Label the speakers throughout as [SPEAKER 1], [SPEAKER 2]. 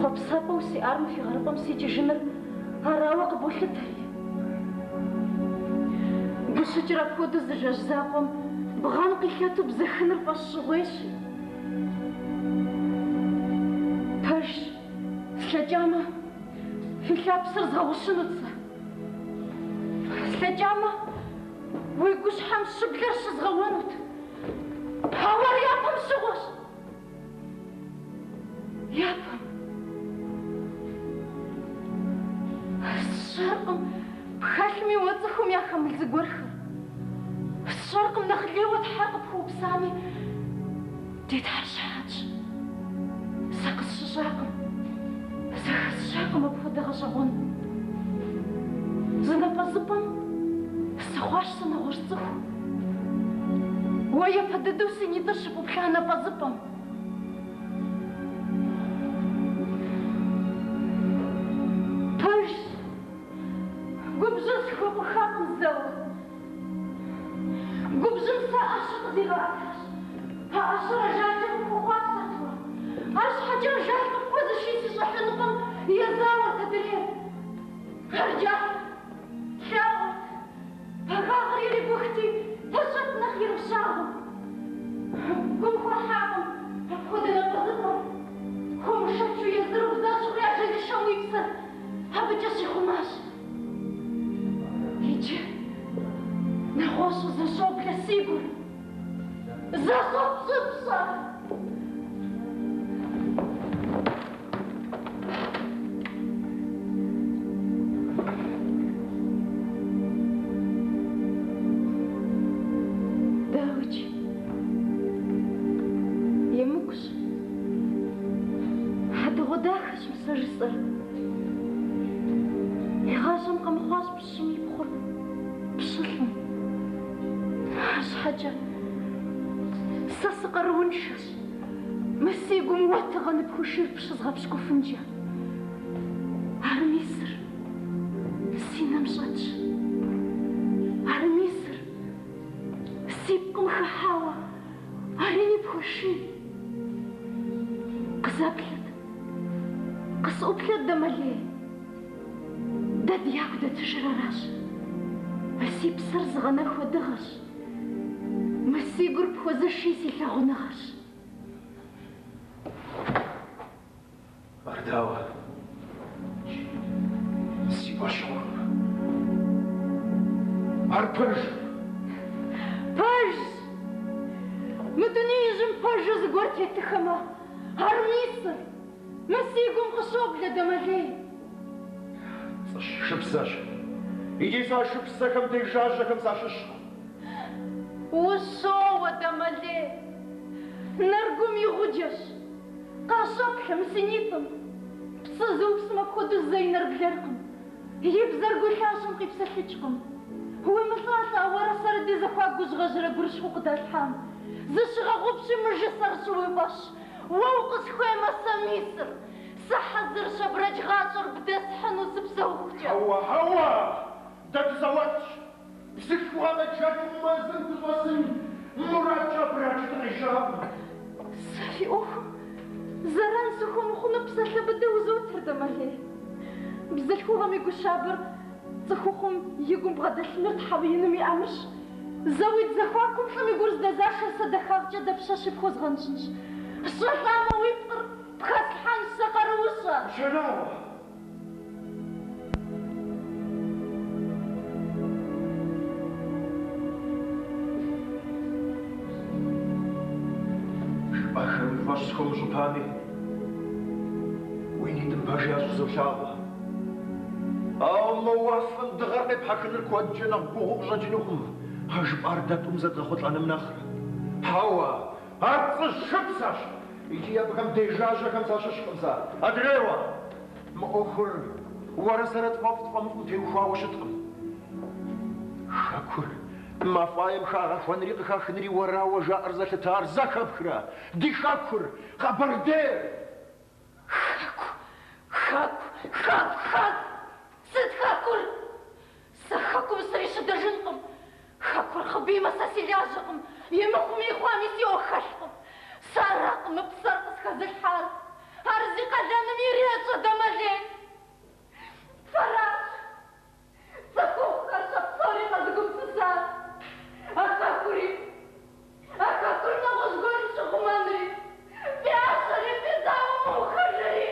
[SPEAKER 1] خبصة وسي أرم في غربة مسيتي جنر هراوق بولتري بشجرة فودز جزاقم بغانقي كاتب زخنر بالشغيشي باش سلجامة في كابسر زغوشنطسة سلجامة ويقوش حام شبلرش زغوانوت هاور يابم شغوش يابم الشرقم بخاتمي واتخم يا خمل زقورخر الشرقم نخليه وتحرق بخو بسامي ديت حرشاتش ساقس شجاقم ساقس شجاقم بخو دغشغون زنا بزبم سخواش سنا غرزخو ويا فددو سيني درشبو بخانا بزبم قبجن سخو بخاطم الزوج قبجن سأشق دي رأسش هأشر رجالتك بخوات سطوة هاش حاجة رجالتك بوز الشيسي شحنكم يزاور تدريب رجال شاورت هغاغر يلي بوختي تشت نخير بشاغم قم فرحاكم خودنا بزطم هم شتشو يزروا بزاشو رياجل الشام ويبسر هبجسي خماش Idzie na głosu zażoble sigur. Zasobcy psa. Dałć. Jemuksz. Hadrodachś msarysar. يغاشم قمخاش بالشمي بخور بشلم هاش حاجة ساسقر ونشش مسيقو مواتغن بخوشير بشزغا بشكو فنجا هرميسر سينا مشاتش هرميسر سيبكم خحاوة هريني بخوشير قزابلد قصوبلد دماليه داد ياكدا تجرراش مسي بسر زغنا خودغش مسي قرب خوزشي سيلا غنغش
[SPEAKER 2] برداوة سي باشور هربرج
[SPEAKER 1] باج مدنيجم باج زغورتي تخما هرميسر مسي قم خشوب لدمالي
[SPEAKER 2] شبساش يجي صار شبسكم ديجاجكم صاشش
[SPEAKER 1] وشو ودمالي نرقم يغجش قاشب حمسينيتم بصزو بسما بخدو زي نرقلركم يبزر قلاشم قيب سلحجكم هو مصاصة ورا سردي زخواق غجرة قرش وقدا الحام زشغا غبشي مرجسر شوي باش ووقس خويمة سميسر صح زر شبرج غاصر بدا صحن وسبسه وختي
[SPEAKER 2] هوا دك زواتش بسك وانا جات ما زنت وصل مراجع براج ترجاب
[SPEAKER 1] صافي اوه زران سخون خون بسله بدا وزوتر دمالي بزلكو غامي شابر زخوخم يقوم بغدا سمرت حبينم يعمش زويت زخواكم حمي قرز دزاشر صدخاغ جدا بشاش بخوز غنشنش الشفامة ويفطر بخاس الحان السقر وصا
[SPEAKER 2] شنو؟ شباخر فاشكم جباني ويني دمباجي زوشاوة أو موافن دغرني بحكن الكواد جنا بوغ جنوهم هاجب أرداتهم زاد غخوت لنا من آخر هوا هات الشبساش يجي يبقى ديجاجة كم ساشش خمسة أدريوا مأخر ورسلت فافت فمكم تيوشوا وشتقم شاكر ما فايم خاغا فنريق خاخنري ورا وجا أرزة تار زكا بخرا دي شاكر خبر دير
[SPEAKER 1] خاك سد خاكر سخاكم سريش دجنكم خاكر خبيمة ساسيلاجكم يمكم إخواني سيو خشكم سارقم بسرقس خز الحال هرزي قدام ميريد صدملين فراش سكوخ شخصوري مزقوم تسار أكاكوري نغزقوري شخمانري في عشري في زاوم وخجري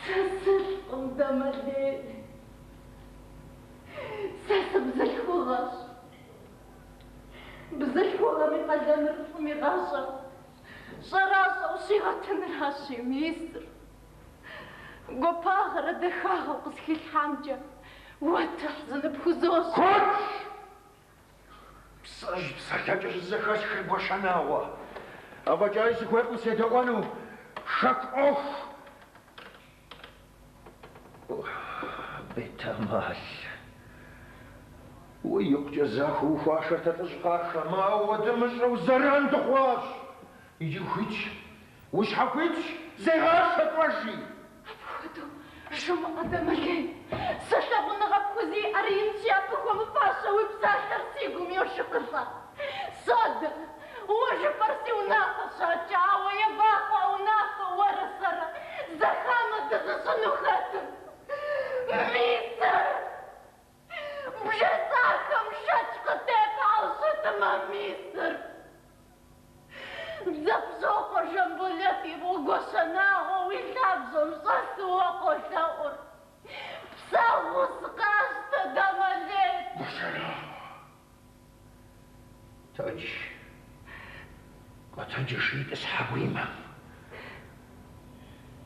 [SPEAKER 1] ساسر قمدملين ساسر بزلكوغاش بزلكوغا من قدام الرسمي غاشا شراسة وشيغة تنراشي ميسر قباغرة دخاها وقسكي الحامجة وتحزن بخزوش
[SPEAKER 2] كوتش بسرجاجة الزخاش خيبوش عناوة أبا جايز كويت مسيدوانو شك أوف بتمال ويق جزاك وفاشة تشغاخة ما هو دمج لو زران دخواش يجي وخيتش وش حكيتش زي غاشة توشي
[SPEAKER 1] أبخدو جمع دمالين سشابون غبخوزي أرين شابكم فاشا وبساحر سيقوم يوشقصا صادق وجه فرسي وناقصة جاوة يباقة وناقة ورسرة زخامة تتصنو خاتم ميسر بجزاكم شجقتك عوصة ما ميسر بزبزوق جنبولتي بوغوشناغو ويلابزو مصاصو وقوشاور بساو سقاش تدماليت
[SPEAKER 2] بشرا تاج قتاج شيء تسحويمة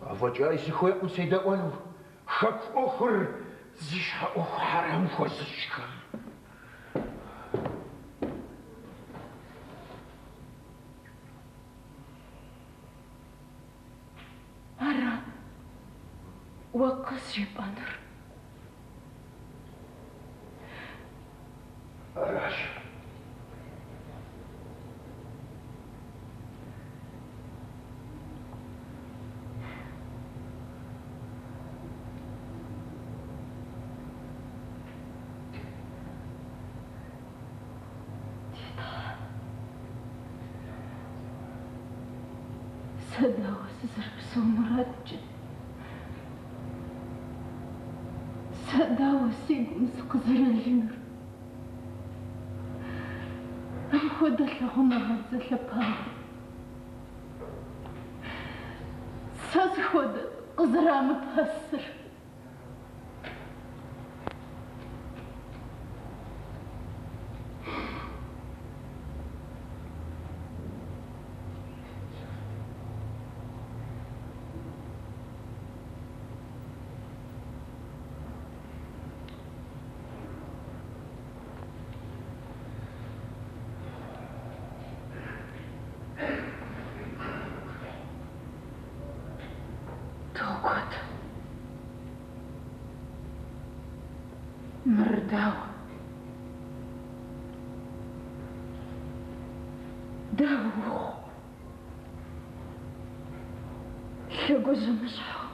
[SPEAKER 2] أفا جايز خويكم سيدوانو شك أخر زيشها أخ حرام وزيشكم
[SPEAKER 1] أرى وقص جبانر
[SPEAKER 2] أراش
[SPEAKER 1] سدا وسزرب سومراتج سدا وسيقوم سقزر الجنر أخذ لهم غزة لبها سأخذ قزرة متهسر توقت مرداوة داوخ شجوز مشحو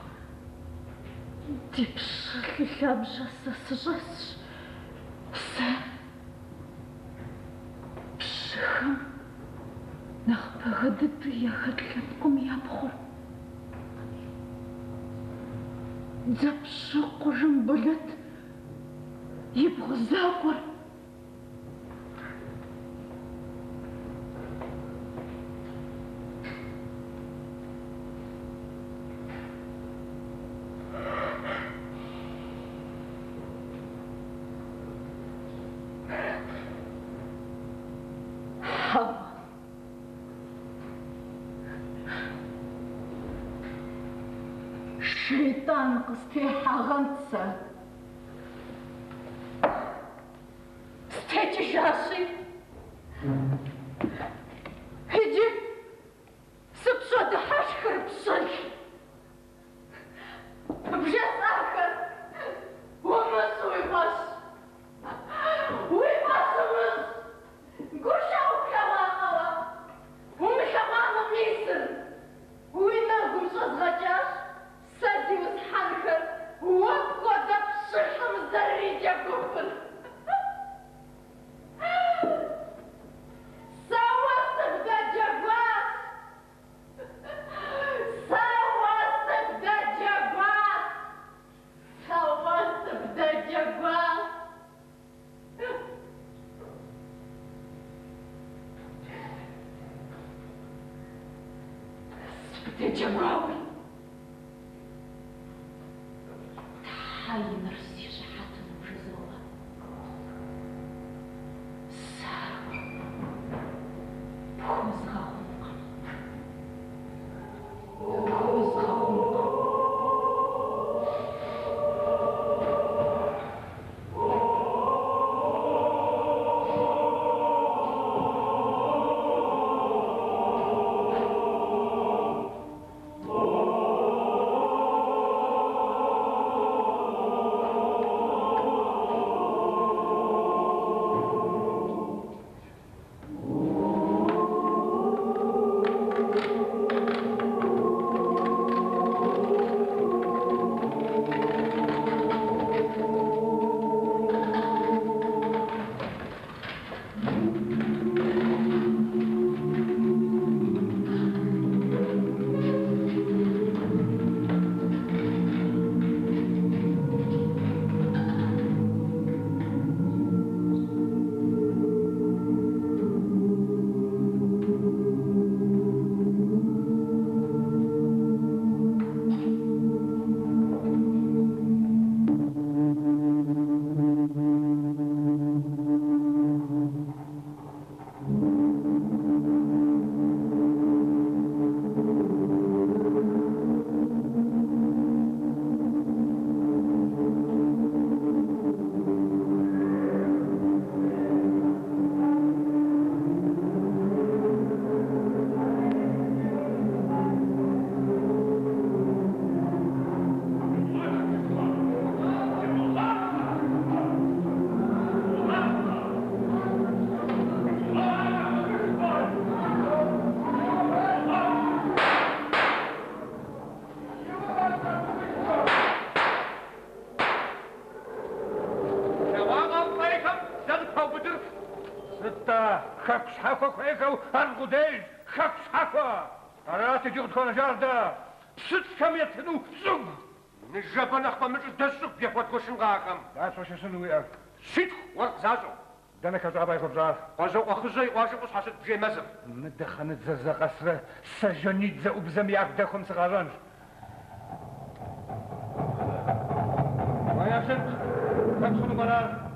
[SPEAKER 1] ديبش للاب جسس بشخم نخبى غدد يا خدلتكم يا بخور زبشق جنبلت يبغى زاقر شيطان قصتيحة غنتسا ستيتي جاسي هجي ستشد حشكر بصلي بجاس آخر ومس ويبس ومس قوشا وكلاما ومشاماما ميسر ويناقم صدغجاش سادي وسحنكر وابقى تجمعوا هاي نرسي شحاتنا وجزوها ساروا بخوزها خنقا بخوزها خنقا
[SPEAKER 3] الغديج خفش حفا أراتي جغد كون جاردا بسط كم يتنو زوج نجابا نخبا مجد دسوك بيفوت كوشن غاكم داس وش يسنو ويأك سيتخ ورق زازو دانا كزعبا يخب زار وزو وخزي واجب وصحصت بجي مزر مدخنت ززا قصرة سجنيت زا وبزم يعبدكم سغارانج ويا بسط تدخلوا مرار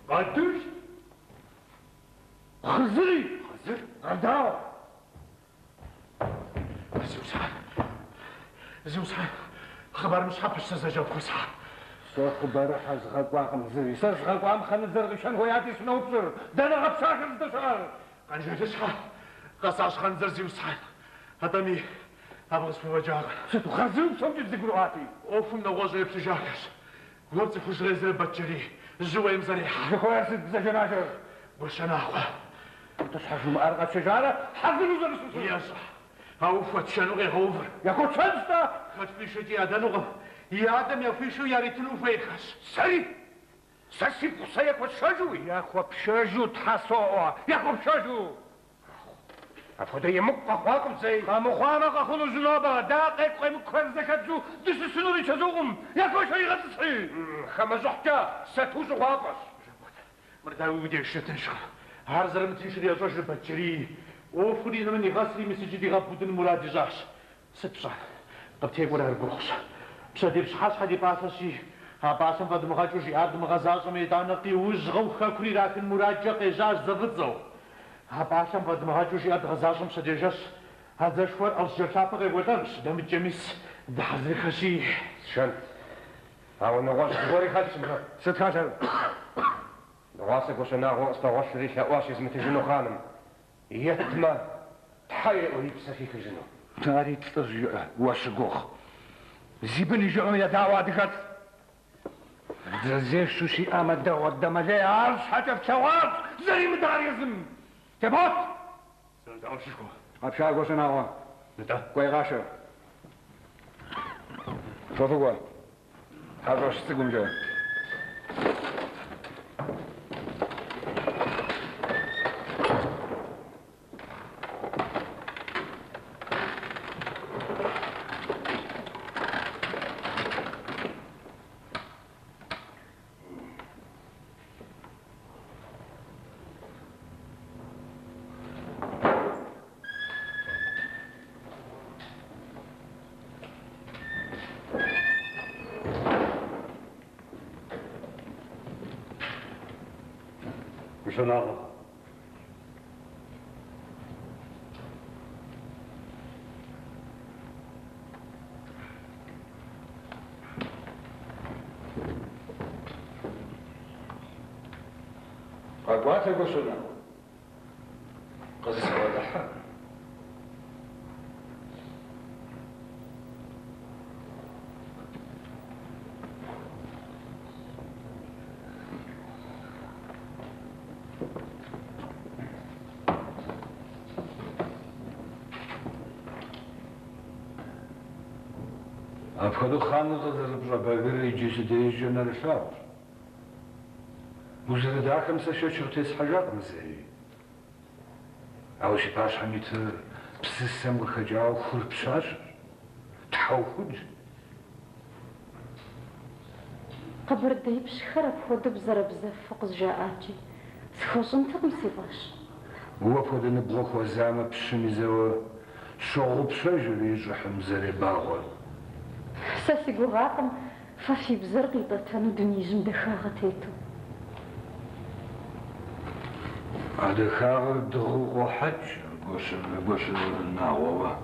[SPEAKER 3] قدوش خزري خزر غدار زوسان خبر مش حبش سزجاو خصها سو خبر حزغ قاقم زري سزغ قام خنزر غشان هو ياتي شنو بصر دانا غبشاك الدشار قال جدشها قصاش خنزر زوسان هدمي ابغس في وجهك ستو خزر سوجد ذكراتي اوفم نوغوز يبسجاكس قلت خوش غيزر بتشري الزويم زريحة شكوى ست زجناشر وشناخوة تصحشوا مأرغة شجارة حظلوا زرسوسو يا صح هاوفت شنوغي غوفر يا كو تشنستا خد فيشو دي ادنوغم يا ادم يا فيشو يا ريتنو فيخس سري سسي بخصيك وتشاجوي يا كو بشاجو تحسووا يا كو بشاجو أفوده يمق أخواكم زي خامخوانا أخونا زنابا داقيق قيم كوزكتزو دس سنوري تزوغم يا كو شوي غتصحي خمزحتا ستوز واقص مرداوي ودي الشتنشخ هارزر متنشري أزوج البجري وفري نمني غاسري مسجدي غابودن مرادي جاش ستشان قبتي ولا هربوخش بشادي بشحاش حدي باسشي هاباسم فد مغاجوشي عاد مغازاش ميدانقي وزغو خاكري راكن مراجع قيجاش زغزو هاباسم فد مغاجوشي عاد غزاشم سديجاش هذا شوار الجرشافة غيبوتنش دم الجميس دحزري خشي شان هاو نغاش غوري خالشم ستخاشر نغاسك وشناغو استغاش ريشا واش يزمتي جنو خانم يتما تحير ويبسا فيك جنو تاري تتجع واشقوخ زيبني جعو يا دعوة دخت زيش شوشي آمد دعوة دمجي عرش حتى في شوارش زي مدار يزم تبوت سلطة أمشيكو أبشاق وشناغو نتا كوي غاشر شوفوا كوي هذا وش تقوم جاي شنو أقوات يقصنا قصص واضحة أفكارو خانة تضرب بغير يجي ديج نرشاور وزير داكم سشوشو تيس حاجات مسيحي أو شي باش حميت بسيسم وخجاو خور بشاش تحوخج
[SPEAKER 1] قبر دايب شخرب خود بزرب زف فوق جاءاتي سخوشن تقم سيباش
[SPEAKER 3] هو فود نبغوك وزعما بشميزو شغل بشاجر يجرح مزري باغول
[SPEAKER 1] ساسي قراقم فافي بزرقي بطانو دنيا جمدخاغة تيتو
[SPEAKER 3] هذا خاغ دغوغ وحج قوش ناوة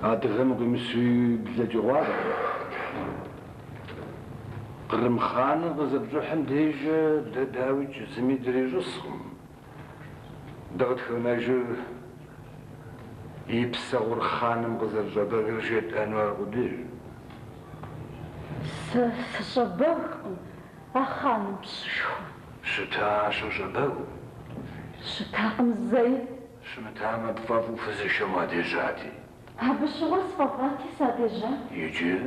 [SPEAKER 3] هذا غمغ مسوي بلاد واد قرم خان غزب جوحن ديج داوج زمي دريج الصخم دغت خناج يبسغور خانم غزب جابر رجيت انوار غدير
[SPEAKER 1] سصباغكم أخانم بسشو
[SPEAKER 3] شتا شو جبو
[SPEAKER 1] شتاقم الزي
[SPEAKER 3] شمتا ما بفافو فزي شما ديجاتي
[SPEAKER 1] هبش غصفاتي سادجا
[SPEAKER 3] يجي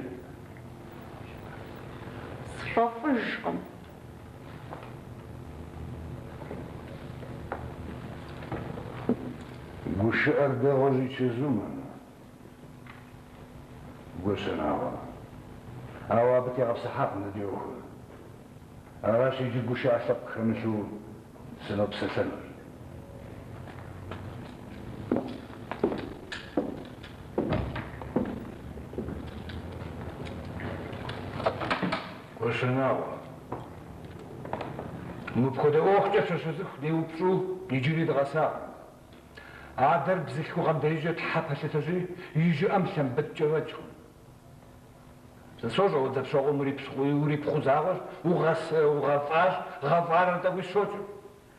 [SPEAKER 1] صفافجكم
[SPEAKER 3] وش أردا غزي تشزومن وش ناوا أوا بتي غب صحاق نديوه أراش يجي وش أشق خمسو سلب سلسل وش ناوا مبخده أوخجة شزخ ديوبشو يجري دغسا عادر بزيكو غم ديجة تحب هشتجي يجي أمسن بتجوجهم سوجو وذا بشغل مري بشغل وري بخزاغش وغس وغفاش غفار أنت وشوجو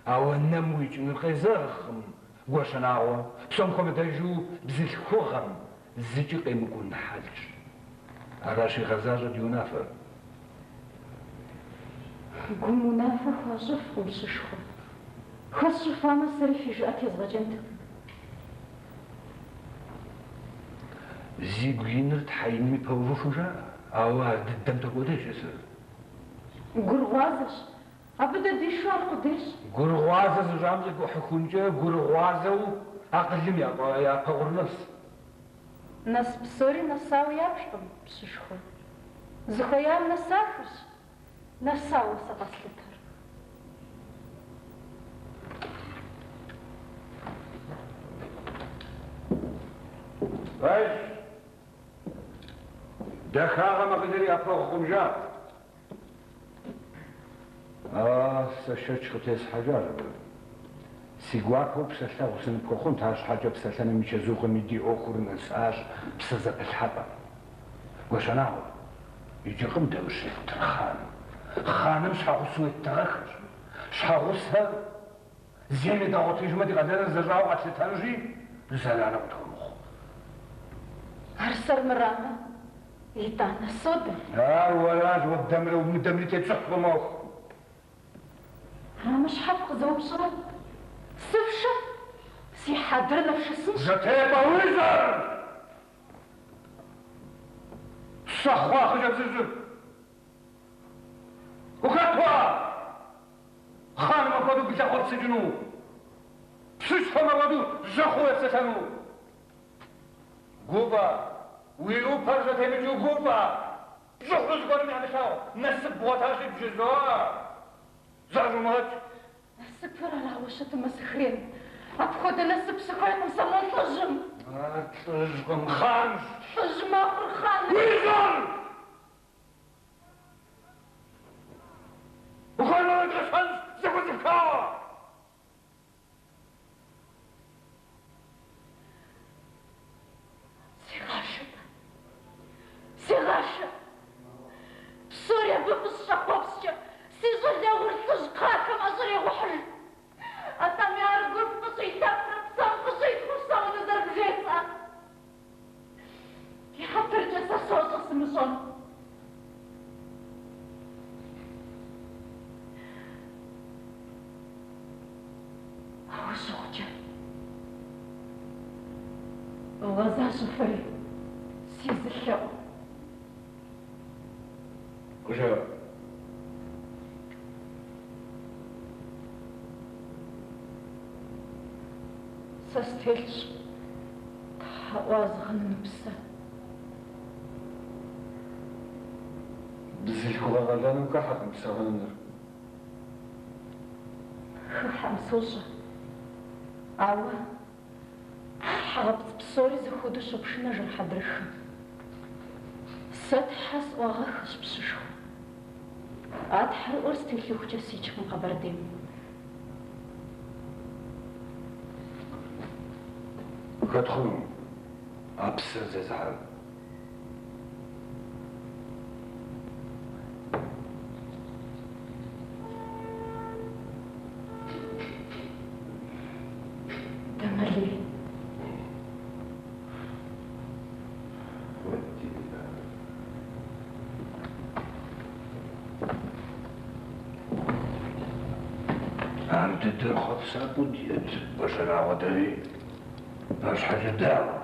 [SPEAKER 3] أو النمويج نقيزرخم وشناوا بسمكم ديجو بزيكو غم زيجي قيمكون حالش أراشي غزاجة ديونافر
[SPEAKER 1] قوموا نافخ وصف ومسشخو خصف فاما سرفي جاءت يزغجنت
[SPEAKER 3] زيجينر تحيني بوفو جا أو دم تقودش يصير
[SPEAKER 1] قرغازش أبدا دي شو القديش
[SPEAKER 3] قرغازة زجامزة بحكونجة قرغازة أقلم يا بغرنس
[SPEAKER 1] ناس بسوري نساوي يابشتم بسشخو زخيام نسافش نساو سقسلتر
[SPEAKER 3] باش دخاغة ما قدر يأفوق خمجات سشتش ختيس حجار سيقواكو بسلسة وسن بكوخون تاش حاجة بسلسة نميشة زوغ ميدي أخر نساش بسلسة بالحبة وشناو يجي قمدة وشريف ترخان خانم شحاغسو التغخر شحاغسها زيني داغوتي جمدي غدر الزجاو عتل تنجي لسالانا وتغمخ
[SPEAKER 1] هرسر مرانا يطانا الصودا
[SPEAKER 3] ولاج والدمر ومدمري تتشق بموخ
[SPEAKER 1] مش حفق زوب صوت سفشة سي حضر نفش السنش
[SPEAKER 3] زتيبا ويزر صخوا خجب زرزر وكاتوا خانم أفادو بزاقوت سجنو بسوش فما بدو زخو يفسسنو قوبا ويلو برزة تيمجو قوبا زخرز قرمي عمشاو نسب بواتاشي بجزوار زعجو مهج
[SPEAKER 1] سكر على وشة مسخرين أبخد نسب سخرين مسمون طجم
[SPEAKER 3] طجم خانش
[SPEAKER 1] طجم آخر خانش
[SPEAKER 3] ويزر وخانم يتغشنش زخو
[SPEAKER 1] صن هو زوجة غزا شفري سيز الشو
[SPEAKER 3] وشو
[SPEAKER 1] سستيلش وازغن نفسه
[SPEAKER 3] بزيك وغلان وكحق مساغن
[SPEAKER 1] حمسوشة عوا حغبت بصوري زخودو شبشنا جر حدرخ سات حس وغخش بششو عاد حر أرستيلي وجسيج من قبردين
[SPEAKER 3] كتخون أبسر زعل
[SPEAKER 1] دمرلي
[SPEAKER 3] أنت تاخذ سابوديت باش أنا غدري باش حاجة دعوة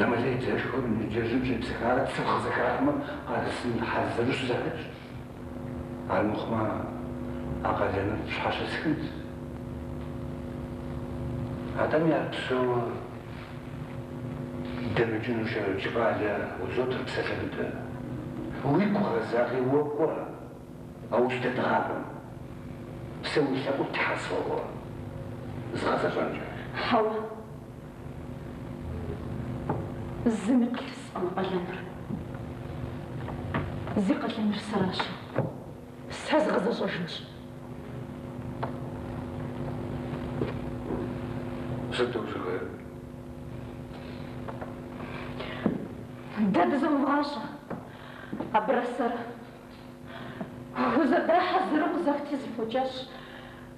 [SPEAKER 3] لما جيت أشكر من جاجب سكارة تسخ زكاة ما قال السن حزرش زهج على المخمة أقل أنا مش حاجة سكنت هذا يعرفوا دمجن وشاو جبالة وزوتر بسفلت ويكو غزاقي وكو أو اشتدغابا سوي شابو تحصوا زغزة جانجا
[SPEAKER 1] حوا الزمق لسقم قلنر زي قلنر سراشا ساز غزة جانجا
[SPEAKER 3] صدق شغير
[SPEAKER 1] داد زوغاشا أبرسر وزدرا حزرق زفتي زفوجاش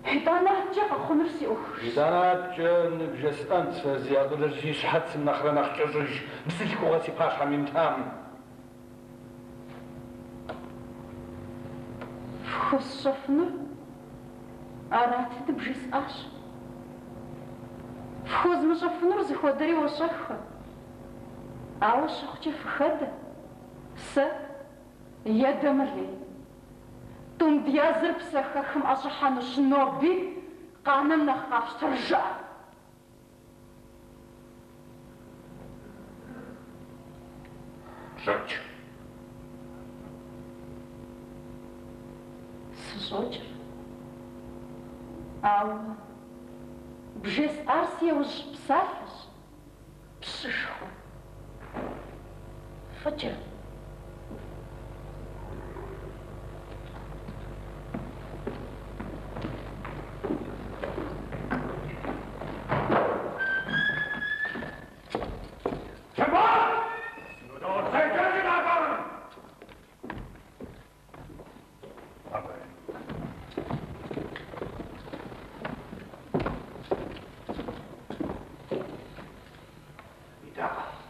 [SPEAKER 1] حيطانا جاق خمرسي أخش
[SPEAKER 3] إذا جن بجسد زيادة لجيش حد سنخرا نخجوج بسيك وغاسي باشا من تام
[SPEAKER 1] فخص شفنر أرات تبجيس أش فخوز مشفنر زي خودري وشخ أو شخجي فخد س يدمرلي توم ديازر بسخخم أشحان شنوبي قانم نخاش ترجع
[SPEAKER 3] زوج
[SPEAKER 1] سجوجر أو بجيس أرسيا وش بسافش بششخو فجر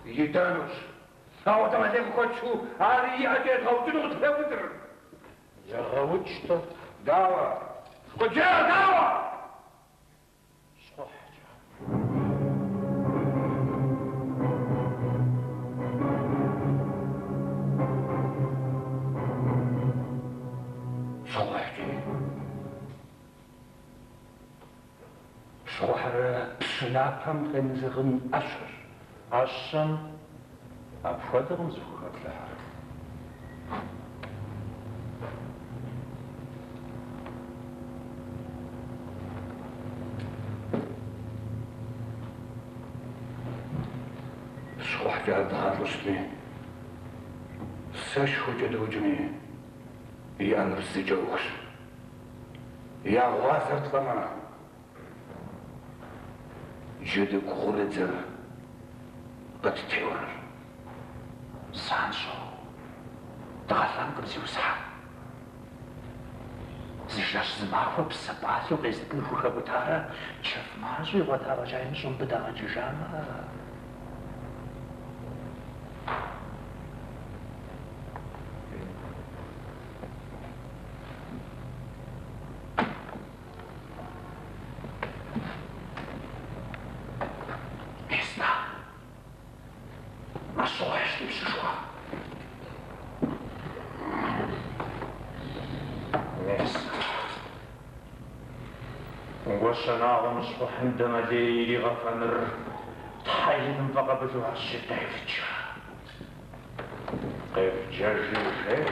[SPEAKER 3] يدانوش أو تمام كوتشو علي أجد غوتنو تفودر يا غوتشتا دعوة كوتشا دعوة صح صحتي صحر بسنابهم خنزغن أشر عشان أفضل زفوخات لها صح في هذا الوسطني ساش وجد وجني يا نرسي جوخش يا غازر طمع جدك غرزر بتتحور سانشو تغلان قبسي وسحا زيشاش زماغو بسباسي وغيزك نفوخة بتارا شف مارجي وطارا جاين شم بداغ جيجاما Шва. Место. وشناغ مصبح عندما ليلي غفنر تحين فقبلها الشتايفجا قيف جاجي وشيء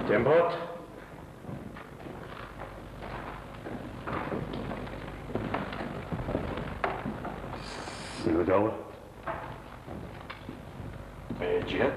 [SPEAKER 3] تنبوت سنوداول جد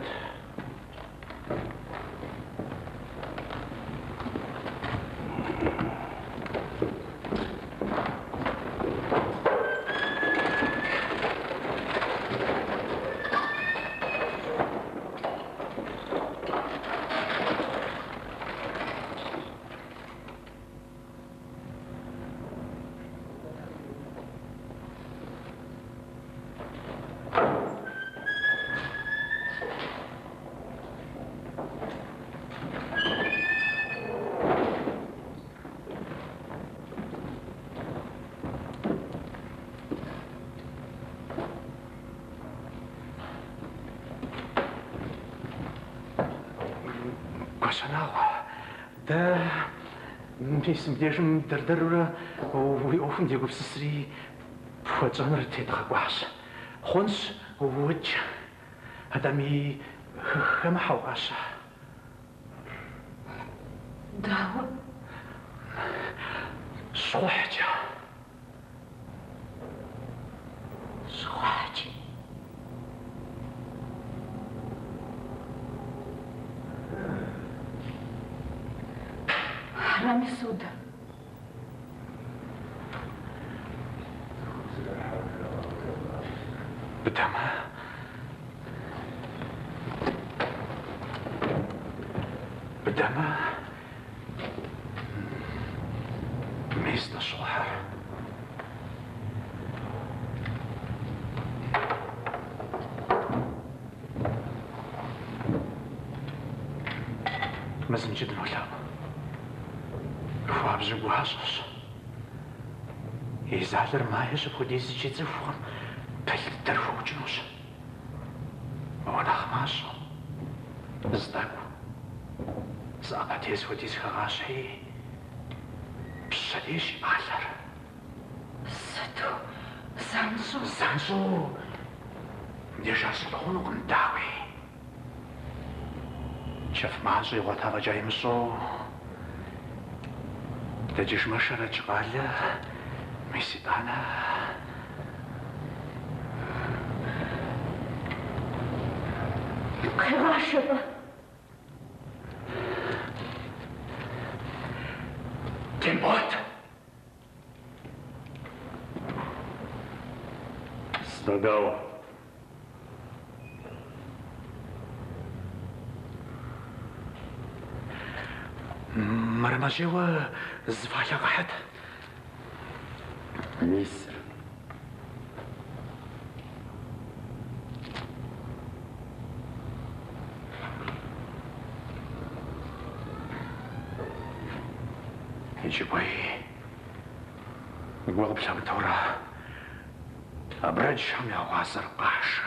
[SPEAKER 3] ده ميسم ديجم دردر ويوفن ديجو بسسري فوتزانر تيدغ واحس خونس ووج هدامي خما حواس
[SPEAKER 1] داو
[SPEAKER 3] صوحجة
[SPEAKER 1] رامي سودا
[SPEAKER 3] بدما ميزنا صوحر مازن جدا ولا فابزق وحصص يزعلر ما يسب وديز جيتزفون بل ترفو جنوس وانا خماس ازداقو زاقاتيز وديز خغاشي بساليش معلر
[SPEAKER 1] ستو
[SPEAKER 3] زانسو ديجا صلحونو قنداوي شاف معزي وطاقة جاي مصو تجيش مشرة جغالة ميسيطانا
[SPEAKER 1] غاشبة
[SPEAKER 3] تنبوت استغاوة مرمجيوة الزفايا واحد
[SPEAKER 4] ميسر
[SPEAKER 3] يجيبوي يقوغ بلا متورة أبرج هم يا وازر قاش